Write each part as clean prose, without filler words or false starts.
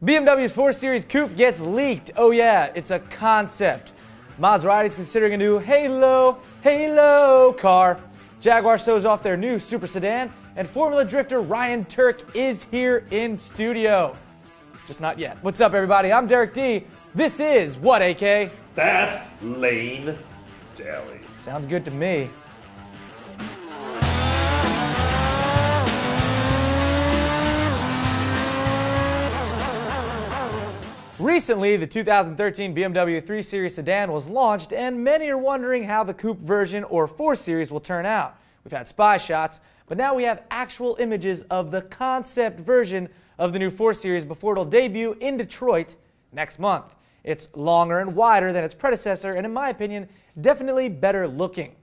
BMW's 4 Series Coupe gets leaked. Oh yeah, it's a concept. Maserati's considering a new Halo car. Jaguar shows off their new super sedan, and Formula drifter Ryan Tuerck is here in studio. Just not yet. What's up, everybody? I'm Derek D. This is what, AK? FastLaneDaily. Sounds good to me. Recently, the 2013 BMW 3 Series sedan was launched, and many are wondering how the Coupe version or 4 Series will turn out. We've had spy shots, but now we have actual images of the concept version of the new 4 Series before it'll debut in Detroit next month. It's longer and wider than its predecessor, and in my opinion, definitely better looking.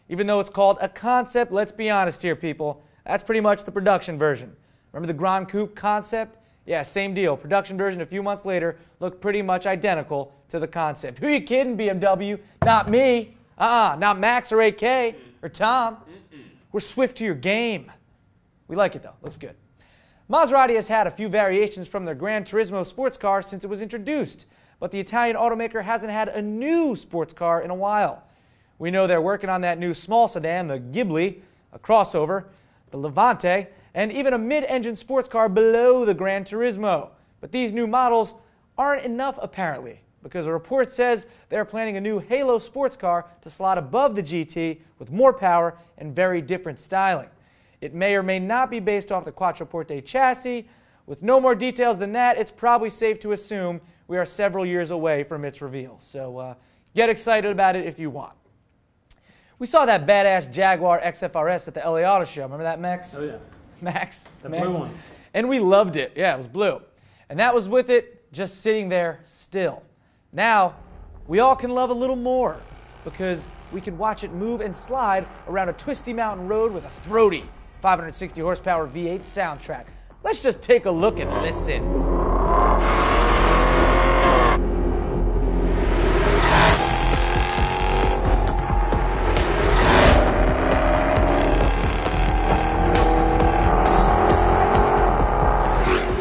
Even though it's called a concept, let's be honest here, people, that's pretty much the production version. Remember the Grand Coupe concept? Yeah, same deal. Production version a few months later looked pretty much identical to the concept. Who you kidding, BMW? Not me. Not Max or AK or Tom. We're swift to your game. We like it though. Looks good. Maserati has had a few variations from their Gran Turismo sports car since it was introduced, but the Italian automaker hasn't had a new sports car in a while. We know they're working on that new small sedan, the Ghibli, a crossover, the Levante, and even a mid-engine sports car below the Gran Turismo. But these new models aren't enough, apparently, because a report says they're planning a new Halo sports car to slot above the GT with more power and very different styling. It may or may not be based off the Quattroporte chassis. With no more details than that, it's probably safe to assume we are several years away from its reveal. So get excited about it if you want. We saw that badass Jaguar XFR-S at the LA Auto Show. Remember that, Max? Oh, yeah. Max. The blue one. And we loved it. Yeah, it was blue. And that was with it just sitting there still. Now, we all can love a little more because we can watch it move and slide around a twisty mountain road with a throaty 560 horsepower V8 soundtrack. Let's just take a look and listen.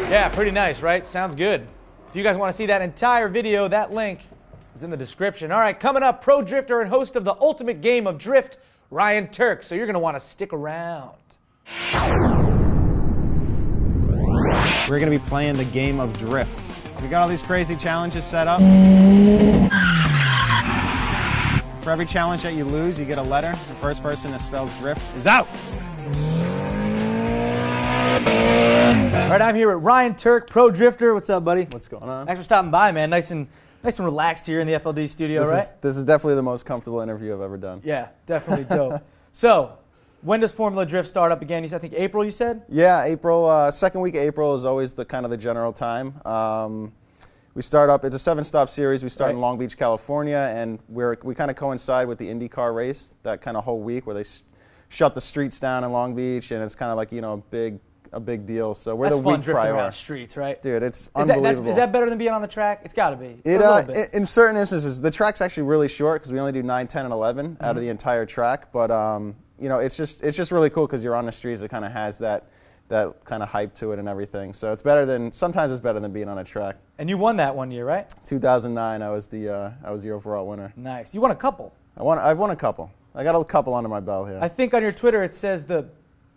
Yeah, pretty nice, right? Sounds good. If you guys want to see that entire video, that link is in the description. All right, coming up, pro drifter and host of the ultimate game of drift, Ryan Tuerck. So you're going to want to stick around. We're going to be playing the game of drift. We got all these crazy challenges set up. For every challenge that you lose, you get a letter. The first person that spells drift is out. All right, I'm here with Ryan Tuerck, pro drifter. What's up, buddy? What's going on? Thanks for stopping by, man. Nice and relaxed here in the FLD studio, right? This is definitely the most comfortable interview I've ever done. Yeah, definitely dope. So, when does Formula Drift start up again? I think April, you said? Yeah, April. Second week of April is always the kind of the general time. We start up. It's a 7-stop series. We start in Long Beach, California, and we kind of coincide with the IndyCar race that kind of whole week where they shut the streets down in Long Beach, and it's kind of like a big deal. So we're the week prior. Around streets, right? Dude, it's unbelievable. Is that better than being on the track? It's got to be. In certain instances, the track's actually really short because we only do 9, 10, and 11 out of the entire track. But it's just really cool because you're on the streets. It kind of has that kind of hype to it and everything. So sometimes it's better than being on a track. And you won that one year, right? 2009, I was the overall winner. Nice. You won a couple. I've won a couple. I got a couple under my belt here. I think on your Twitter it says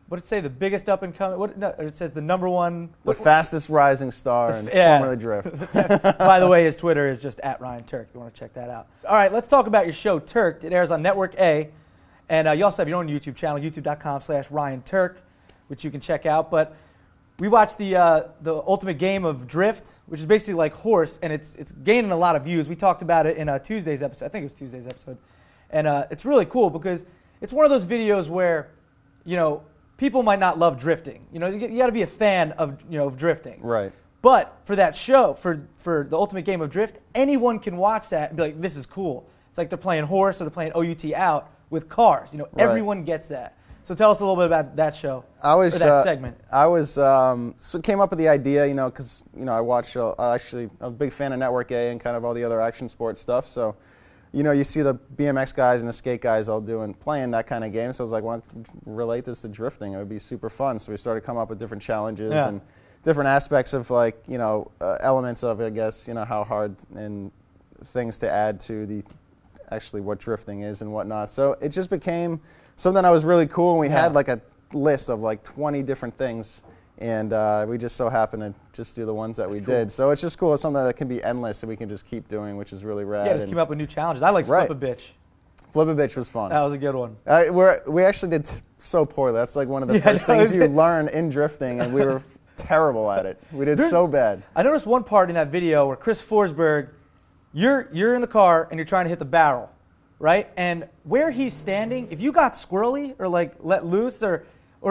what did it say? The biggest up and coming? No, it says the number one. The fastest rising star in Formula Drift. By the way, his Twitter is just @RyanTuerck. If you want to check that out. All right, let's talk about your show, Tuerck'D. It airs on Network A, and you also have your own YouTube channel, youtube.com/RyanTuerck, which you can check out. But we watched the ultimate game of drift, which is basically like horse, and it's gaining a lot of views. We talked about it in Tuesday's episode. I think it was Tuesday's episode, and it's really cool because it's one of those videos where, people might not love drifting. You got to be a fan of drifting. Right. But for that show, for the ultimate game of drift, anyone can watch that and be like, this is cool. It's like they're playing horse or they're playing OUT out with cars. Everyone gets that. So tell us a little bit about that show, or that segment. Came up with the idea, because, I watch, I'm a big fan of Network A and kind of all the other action sports stuff. So you see the BMX guys and the skate guys all playing that kind of game. So I was like, why don't you relate this to drifting? It would be super fun. So we started coming up with different challenges and different aspects of like, elements of, I guess, how hard and things to add to the actually what drifting is and whatnot. So it just became something that was really cool, and we had like a list of like 20 different things, and we just so happened to just do the ones that we did. So it's just cool. It's something that can be endless, and we can just keep doing, which is really rad. Yeah, just keep up with new challenges. I like Flip a Bitch. Flip a Bitch was fun. That was a good one. We actually did so poorly. That's like one of the first things you learn in drifting, and we were terrible at it. We did so bad. I noticed one part in that video where Chris Forsberg, you're in the car and you're trying to hit the barrel, right? And where he's standing, if you got squirrely or like let loose or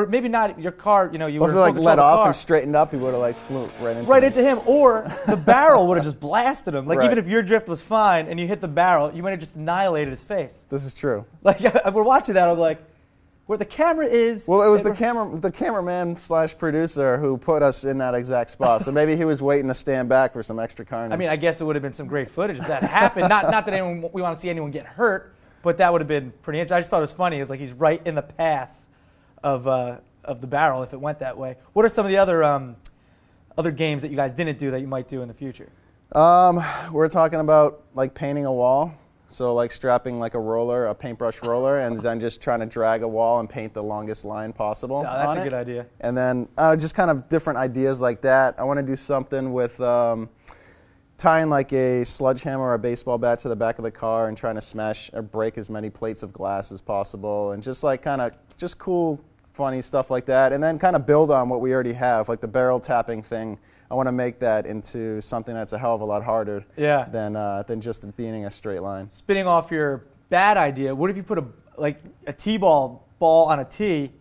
maybe not your car, you were like let off and straightened up, he would have like flew right into him, or the barrel would have just blasted him. Like even if your drift was fine and you hit the barrel, you might have just annihilated his face. This is true. Like we're watching that, I'm like, where the camera is. Well, it was the cameraman / producer who put us in that exact spot. So maybe he was waiting to stand back for some extra carnage. I mean, I guess it would have been some great footage if that happened. Not that we want to see anyone get hurt, but that would have been pretty interesting. I just thought it was funny. It's like he's right in the path of the barrel if it went that way. What are some of the other games that you guys didn't do that you might do in the future? We're talking about like painting a wall. So like strapping like a paintbrush roller, and then just trying to drag a wall and paint the longest line possible. No, that's a good idea. And then just kind of different ideas like that. I want to do something with tying like a sledgehammer or a baseball bat to the back of the car and trying to smash or break as many plates of glass as possible, and just like kind of just cool, funny stuff like that. And then kind of build on what we already have, like the barrel tapping thing. I want to make that into something that's a hell of a lot harder than just being a straight line. Spinning off your bad idea, what if you put a T-ball on a tee,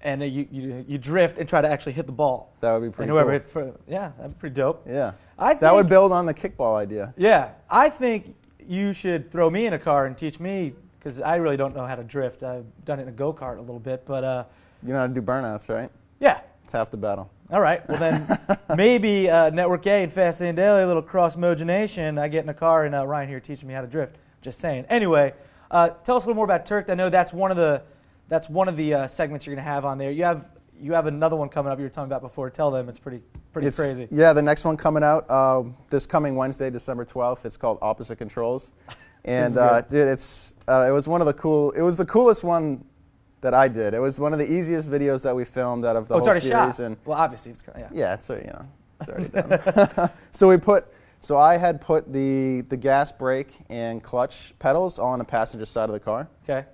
and you drift and try to actually hit the ball? That would be pretty cool. And whoever hits that'd be pretty dope. Yeah, that would build on the kickball idea. Yeah, I think you should throw me in a car and teach me, because I really don't know how to drift. I've done it in a go-kart a little bit, but you know how to do burnouts, right? Yeah. It's half the battle. All right. Well, then maybe Network A and FastLaneDaily, a little cross-mogination. I get in a car and Ryan here teaching me how to drift. Just saying. Anyway, tell us a little more about Tuerck'D. I know that's one of the segments you're going to have on there. You have another one coming up you were talking about before. Tell them it's pretty crazy. Yeah, the next one coming out this coming Wednesday, December 12th. It's called Opposite Controls. And dude, it was the coolest one that I did. It was one of the easiest videos that we filmed out of the whole series. Shot. And well, obviously it's it's already done. So I had put the gas, brake, and clutch pedals all on the passenger side of the car. Okay.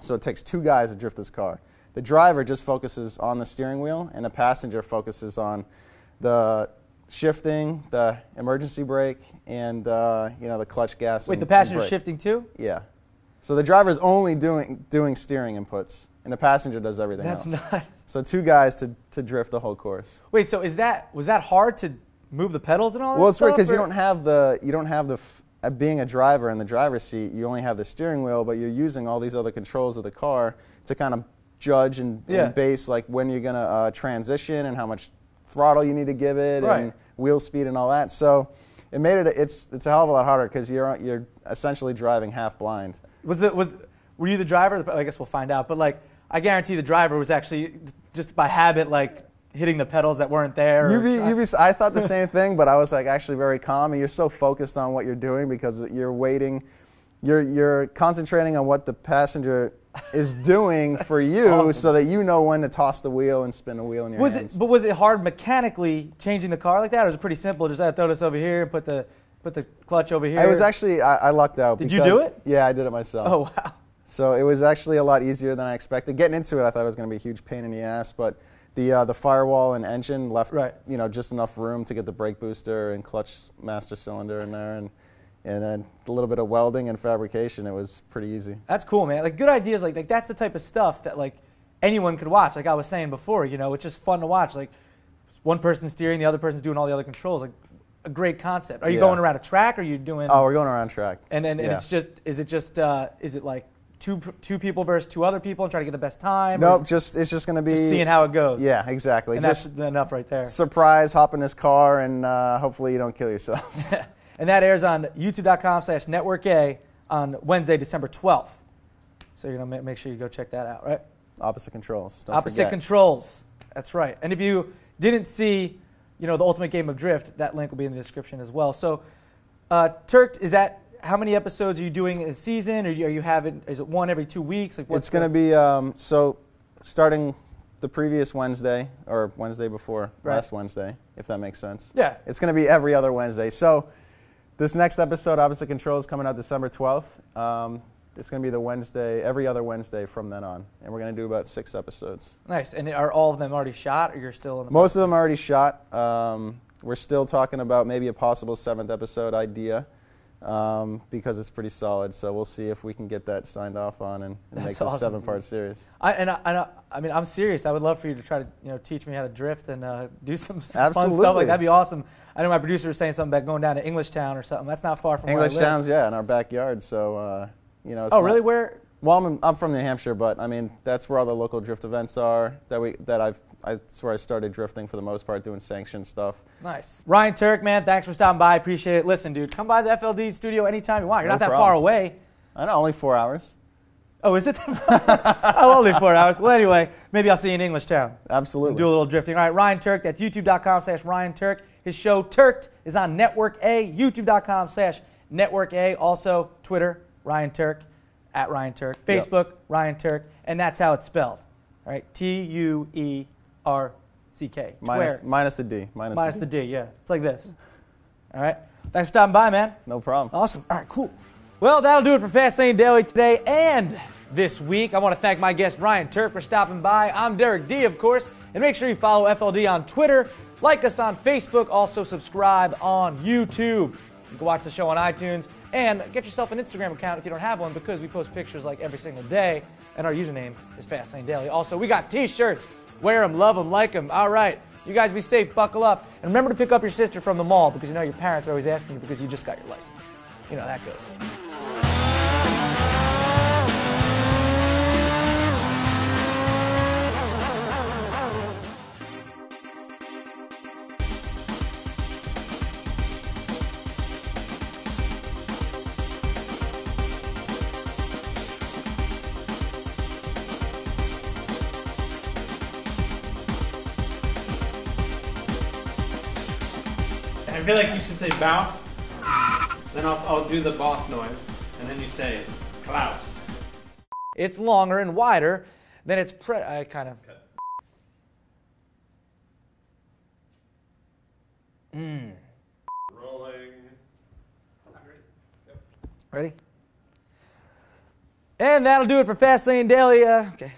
So it takes two guys to drift this car. The driver just focuses on the steering wheel, and the passenger focuses on the shifting, the emergency brake, and the clutch, gas. Wait, the passenger's shifting too? Yeah. So the driver's only doing steering inputs, and the passenger does everything else. That's nuts. So two guys to drift the whole course. Wait, so was that hard to move the pedals and all that? Well, it's weird because you don't have the being a driver in the driver's seat. You only have the steering wheel, but you're using all these other controls of the car to kind of judge and base like when you're gonna transition and how much throttle you need to give it and wheel speed and all that. So it made it's a hell of a lot harder because you're essentially driving half blind. Were you the driver? I guess we'll find out. But like, I guarantee the driver was actually just by habit like hitting the pedals that weren't there. I thought the same thing, but I was like actually very calm. And you're so focused on what you're doing because you're waiting. You're concentrating on what the passenger is doing for you, awesome. So that you know when to toss the wheel and spin the wheel in your hands. But was it hard mechanically changing the car like that, or was it pretty simple? Just throw this over here and put the clutch over here? It was actually, I lucked out. Did you do it? Yeah, I did it myself. Oh, wow. So it was actually a lot easier than I expected. Getting into it, I thought it was going to be a huge pain in the ass, but the firewall and engine left just enough room to get the brake booster and clutch master cylinder in there, and then a little bit of welding and fabrication. It was pretty easy. That's cool, man. Like good ideas, like that's the type of stuff that like anyone could watch. Like I was saying before, it's just fun to watch. Like one person's steering, the other person's doing all the other controls. Like a great concept. Are you going around a track, or are you doing? Oh, we're going around track. And is it like two people versus two other people and try to get the best time? Nope, it's just going to be just seeing how it goes. Yeah, exactly. And just that's enough right there. Surprise, hop in this car, and hopefully you don't kill yourselves. And that airs on youtube.com/networka on Wednesday, December 12th. So you're going to make sure you go check that out, right? Opposite Controls. Don't Opposite forget. Controls. That's right. And if you didn't see the ultimate game of drift, that link will be in the description as well. So, Tuerck'd, is that how many episodes are you doing in a season, or are you having? Is it one every 2 weeks? Like, it's going to be starting the previous Wednesday or Wednesday before last Wednesday, if that makes sense. Yeah. It's going to be every other Wednesday. So this next episode, Opposite Control, is coming out December 12th. It's going to be every other Wednesday from then on, and we're going to do about 6 episodes. Nice. And are all of them already shot, or you're still in the Most of them are already shot. We're still talking about maybe a possible 7th episode idea. Because it's pretty solid, so we'll see if we can get that signed off on and make this awesome. 7-part series. I mean, I'm serious. I would love for you to try to teach me how to drift and do some fun Absolutely. stuff. Like, that'd be awesome. I know my producer was saying something about going down to Englishtown or something. That's not far from where I live. Englishtown's, in our backyard. So it's oh, really? Where? Well, I'm from New Hampshire, but I mean that's where all the local drift events are. That's where I started drifting for the most part, doing sanctioned stuff. Nice. Ryan Tuerck, man, thanks for stopping by. Appreciate it. Listen, dude, come by the FLD studio anytime you want. You're not that far away. I know, only 4 hours. Oh, is it? Oh, only 4 hours. Well, anyway, maybe I'll see you in Englishtown. Absolutely. Do a little drifting. All right, Ryan Tuerck, that's youtube.com/Ryan Tuerck. His show, Tuerck'd, is on Network A, youtube.com/Network A. Also, Twitter, Ryan Tuerck, @Ryan Tuerck. Facebook, Ryan Tuerck, and that's how it's spelled. All right, Tuerck. Minus the D. Minus the D, yeah. It's like this. All right. Thanks for stopping by, man. No problem. Awesome. All right, cool. Well, that'll do it for FastLaneDaily today and this week. I want to thank my guest, Ryan Tuerck, for stopping by. I'm Derek D, of course. And make sure you follow FLD on Twitter, like us on Facebook, also subscribe on YouTube. You can watch the show on iTunes, and get yourself an Instagram account if you don't have one, because we post pictures like every single day, and our username is FastLaneDaily. Also, we got T-shirts. Wear them, love them, like them. All right. You guys be safe, buckle up, and remember to pick up your sister from the mall, because your parents are always asking you because you just got your license. You know how that goes. I feel like you should say bounce, then I'll do the boss noise, and then you say Klaus. It's longer and wider than its I kind of... Rolling. Ready? And that'll do it for FastLaneDaily. Okay.